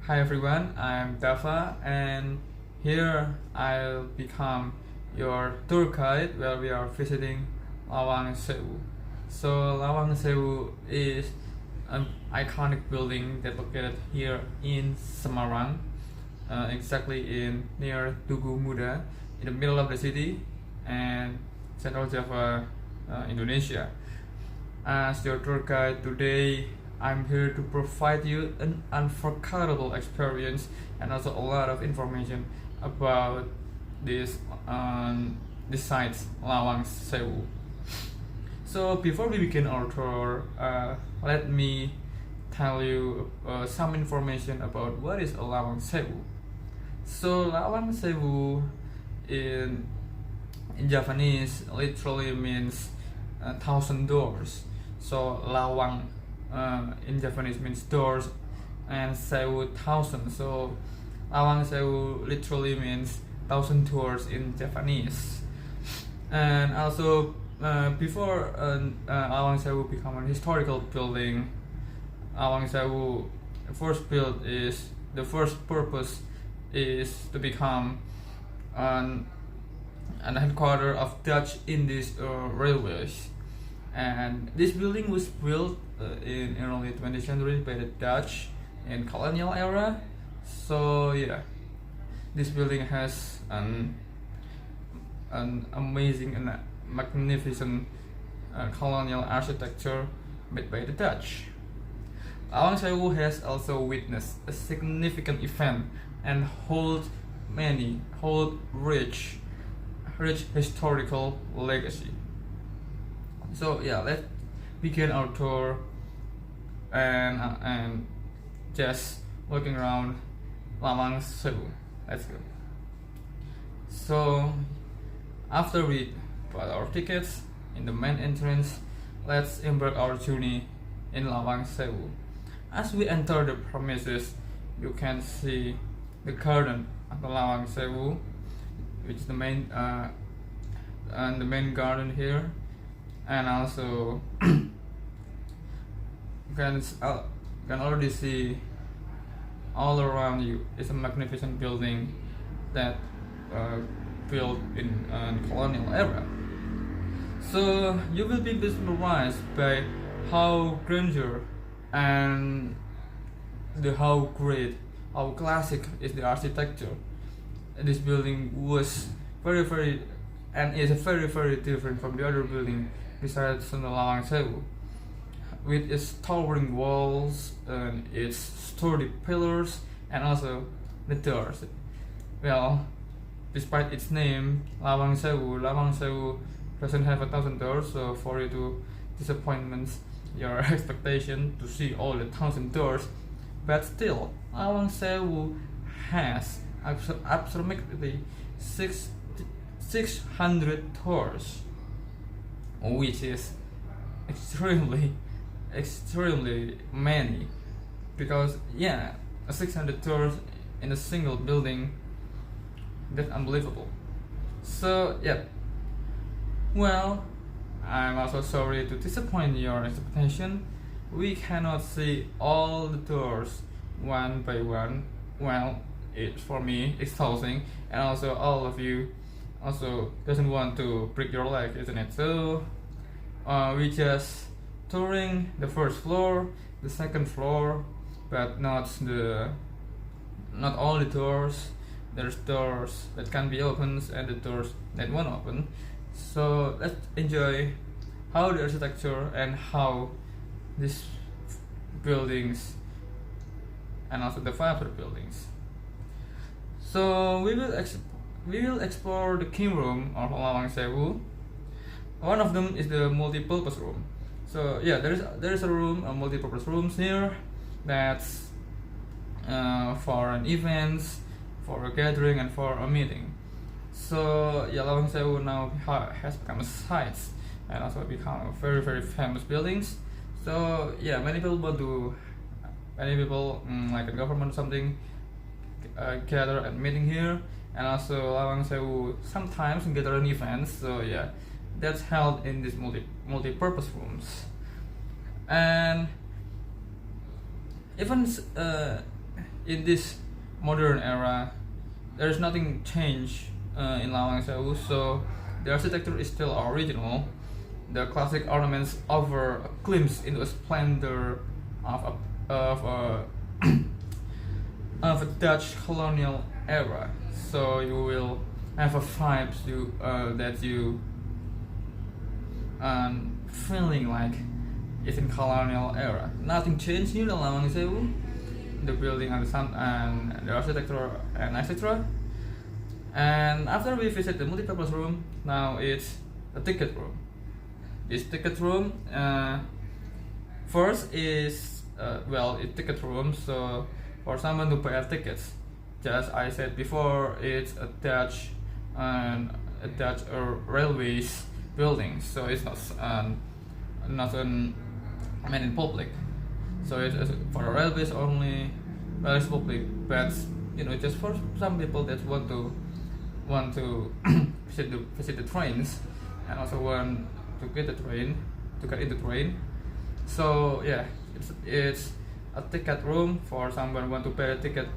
Hi everyone, I'm Daffa, and here I'll become your tour guide where we are visiting Lawang Sewu. So Lawang Sewu is an iconic building that located here in Semarang, exactly in near Tugu Muda, in the middle of the city and Central Java, Indonesia. As your tour guide today, I'm here to provide you an unforgettable experience and also a lot of information about this site, Lawang Sewu. So before we begin our tour, let me tell you some information about what is a Lawang Sewu. So Lawang Sewu in Javanese literally means 1,000 doors. So Lawang in Japanese means doors, and Sewu 1,000. So Lawang Sewu literally means 1,000 doors in Japanese. And also before Lawang Sewu become an historical building, Lawang Sewu the first purpose is to become an headquarters of Dutch Indies Railways. And this building was built in early 20th century by the Dutch in colonial era. So yeah, this building has an amazing and magnificent colonial architecture made by the Dutch. Lawang Sewu has also witnessed a significant event and hold rich historical legacy. So yeah, let's begin our tour and just looking around Lawang Sewu. Let's go. So after we bought our tickets in the main entrance, let's embark our journey in Lawang Sewu. As we enter the premises, you can see the garden of the Lawang Sewu, which is the main garden here. And also you can already see all around you is a magnificent building that built in colonial era. So you will be mesmerized by how grandeur and how classic is the architecture. This building was very and is very different from the other building besides the Lawang Sewu, with its towering walls and its sturdy pillars and also the doors. Well, despite its name, Lawang Sewu doesn't have 1,000 doors, so for you to disappointment your expectation to see all the 1,000 doors. But still, Lawang Sewu has approximately 600 doors, which is extremely many, because 600 doors in a single building, that's unbelievable. So yeah, well, I'm also sorry to disappoint your expectation. We cannot see all the doors one by one. Well, for me it's exhausting, and also all of you also doesn't want to break your leg, isn't it? So we just touring the first floor, the second floor, but not all the doors. There's doors that can be opened and the doors that won't open. So let's enjoy how the architecture and how these buildings and also the five other buildings. So we will explore the king room of Lawang Sewu. One of them is the multi-purpose room. So yeah, there is a multi-purpose rooms here that's for an events, for a gathering, and for a meeting. So yeah, Lawang Sewu now has become a site and also become a very famous buildings. So yeah, many people like a government or something gather and meeting here, and also Lawang Sewu sometimes gather an events. So yeah, that's held in these multi-purpose rooms. And even in this modern era, there's nothing changed in Lawang Sewu, so the architecture is still original. The classic ornaments offer a glimpse into a splendor of a of a Dutch colonial era. So you will have a vibe that you feeling like it's in colonial era. Nothing changed here in Lawang Sewu, the building and the architecture and etc. And after we visit the multi-purpose room, now it's a ticket room. This ticket room first is it's ticket room, so for someone to buy tickets. Just I said before, it's a Dutch railways building, so it's not meant in public. So it's for railways only, well, it's public, but just for some people that want to visit the trains, and also want to get into train. So yeah, it's a ticket room for someone want to pay a ticket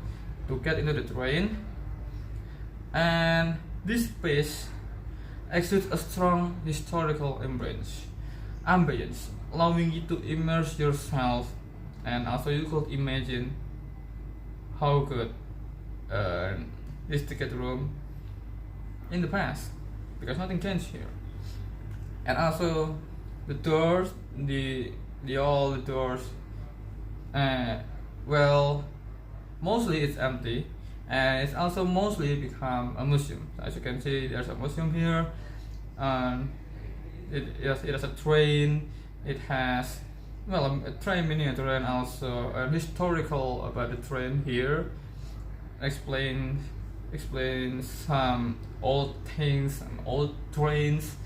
to get into the train. And this space exudes a strong historical ambience, allowing you to immerse yourself, and also you could imagine how good this ticket room in the past, because nothing changed here. And also the doors, all the doors, mostly it's empty, and it's also mostly become a museum. As you can see, there's a museum here. It has a train. It has a train miniature, and also a historical about the train here. Explain some old things and old trains.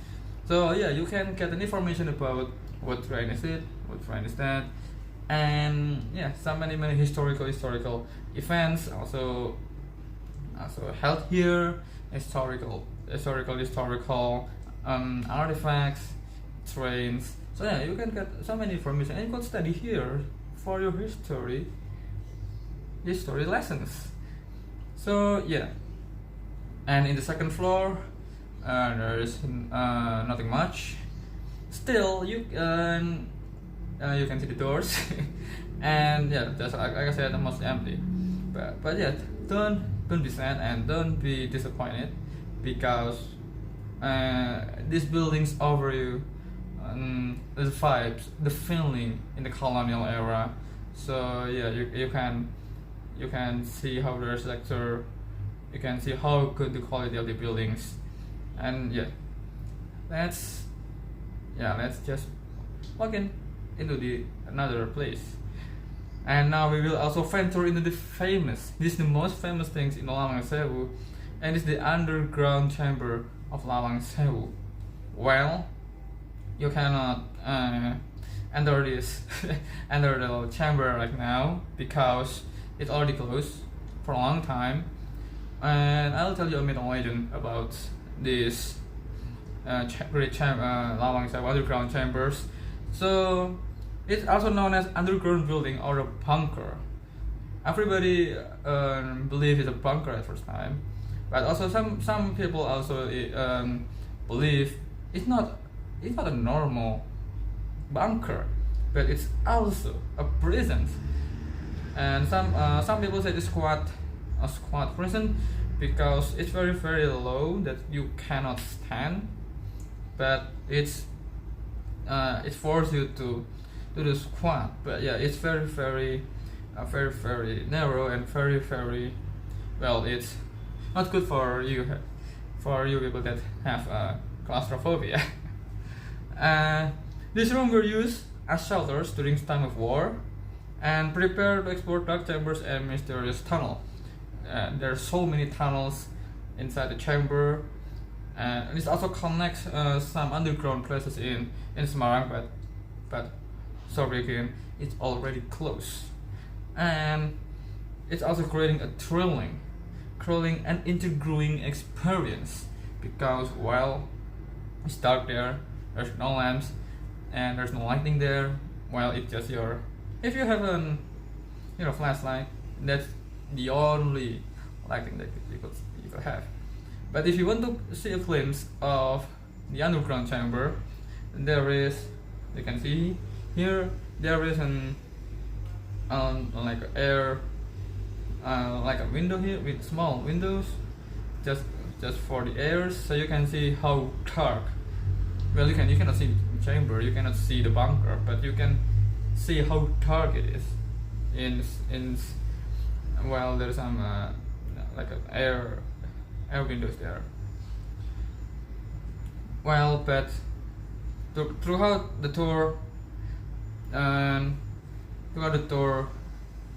So yeah, you can get an information about what train is it, what train is that, and yeah, so many historical events also held here, historical artifacts, trains. So yeah, you can get so many information, and you can study here for your history lessons. So yeah, and in the second floor, there is nothing much. Still, you can see the doors, and yeah, that's like I said, mostly empty. But yeah, don't be sad and don't be disappointed, because these buildings offer you the vibes, the feeling in the colonial era. So yeah, you can see how the architecture, you can see how good the quality of the buildings, and yeah, let's just walk into another place. And now we will also venture into this is the most famous things in Lawang Sewu, and it's the underground chamber of Lawang Sewu. Well, you cannot enter the chamber right now because it's already closed for a long time. And I'll tell you a myth and legend about this great Lawang Sewu underground chambers. So it's also known as underground building or a bunker. Everybody believe it's a bunker at first time, but also some people also believe it's not a normal bunker, but it's also a prison. And some people say it's a squat prison because it's very, very low that you cannot stand, but it forces you to do the squat. But yeah, it's very, very narrow and very, very it's not good for you people that have claustrophobia. These rooms were used as shelters during time of war and prepared to explore dark chambers and mysterious tunnel. There are so many tunnels inside the chamber, and this also connects some underground places in Semarang, but sorry again, it's already closed. And it's also creating a thrilling and intriguing experience, because while it's dark there's no lamps and there's no lighting there. Well, it's just if you have a flashlight, that's the only lighting that you could have. But if you want to see a glimpse of the underground chamber, there is, you can see here, there is an like air, like a window here with small windows, just for the air, so you can see how dark. Well, you cannot see the chamber, you cannot see the bunker, but you can see how dark it is. Well, there's some like air windows there. Well, but throughout the tour,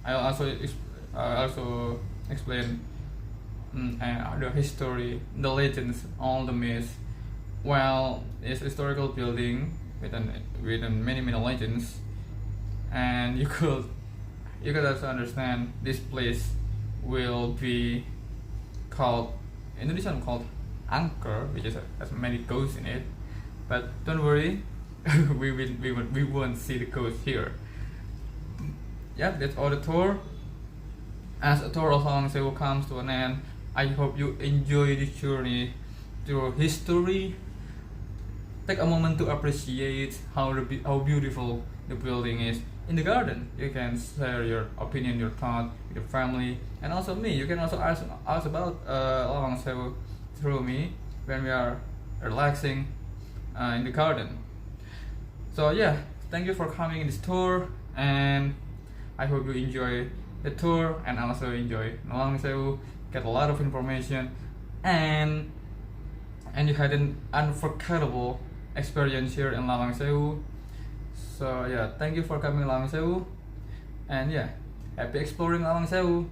I'll also explain the history, the legends, all the myths. Well, it's a historical building with many legends, and you could also understand this place will be called, in Indonesian called Angker, which has many ghosts in it. But don't worry, we won't see the ghosts here. Yeah, that's all the tour. As a tour of Lawang Sewu comes to an end, I hope you enjoy this journey through history. Take a moment to appreciate how beautiful the building is. In the garden, you can share your opinion, your thought with your family, and also me. You can also ask about Lawang Sewu through me when we are relaxing in the garden. So yeah, thank you for coming in this tour, and I hope you enjoy the tour and also enjoy Lawang Sewu, get a lot of information, and you had an unforgettable experience here in Lawang Sewu. So yeah, thank you for coming Lawang Sewu, and yeah, happy exploring Lawang Sewu.